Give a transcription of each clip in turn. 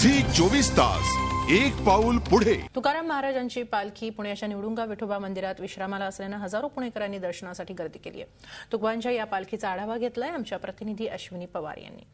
Zee 24 तास एक पाऊल पुढे। तुकाराम महाराजांची पालखी पुण्याच्या निवडुंगा विठोबा मंदिरात विश्रामाला असल्याने हजारो पुणेकरांनी दर्शनासाठी गर्दी केली आहे। तुकोबांच्या या पालखीचा आढावा घेतलाय आमच्या प्रतिनिधी अश्विनी पवार यांनी।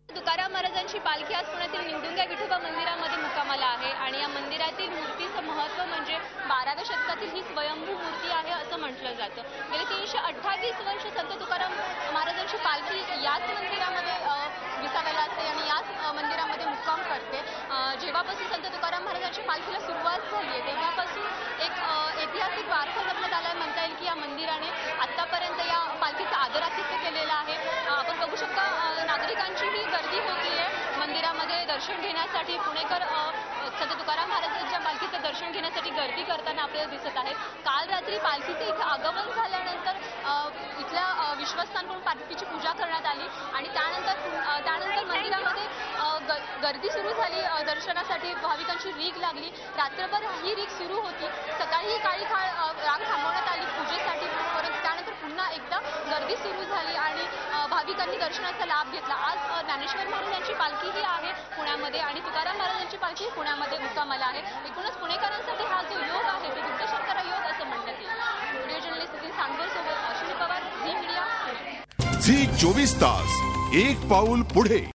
तुकाराम महाराजांची पालखी आज पुण्यातील निवडुंगा विठोबा मंदिरामध्ये मुक्कामाला आहे आणि या मंदिरातील मूर्तीचं महत्त्व म्हणजे 12व्या शतकातील ही स्वयंभू मूर्ती आहे असं म्हटलं जातं। गेली 328 वर्ष संत तुकाराम महाराजांची पालखी याच मंदिरामध्ये विसाव्याला असते आणि याच मंदिरामध्ये मुक्काम करते। जेव्हापासून संत तुकाराम महाराजांची पालखीला सुरुवात झाली आहे तेव्हापासून एक ऐतिहासिक वारसा जपण्यात आलाय म्हणता येईल की या मंदिराने आतापर्यंत या पालखीचं आदरातिथ्य केलेलं आहे। आपण बघू शकता नागरिकांचीही गर्दी होतीये मंदिरामध्ये दर्शन घेण्यासाठी। पुणेकर संत तुकाराम महाराजांच्या पालखीचं दर्शन घेण्यासाठी गर्दी करताना आपल्याला दिसत आहेत। काल रात्री पालखीचं इथं आगमन झाल्यानंतर इथल्या विश्वस्तांकडून पालखीची पूजा करण्यात आली आणि त्यानंतर मंदिरामध्ये गर्दी सुरू झाली। दर्शनासाठी भाविकांची रीघ लागली। रात्रभर ही रीघ सुरू होती। सकाळी काही काळ रांग थांबवण्यात आली पूजेसाठी, परंतु त्यानंतर पुन्हा एकदा गर्दी सुरू झाली आणि भाविकांनी दर्शनाचा लाभ घेतला। आज ज्ञानेश्वर महाराजांची पालखीही आहे पुण्यामध्ये आणि तुकाराम महाराजांची पालखी पुण्यामध्ये मुक्कामाला आहे। एकूणच पुणेकरांसाठी हा जो योग आहे तो दुग्धशर्करा योग असं म्हणण्यात येईल। व्हिडिओ जर्नलिस्ट नितीन सांगोर सोबत अश्विनी पवार, झी मीडिया, पुणे। झी 24 तास एक पाऊल पुढे।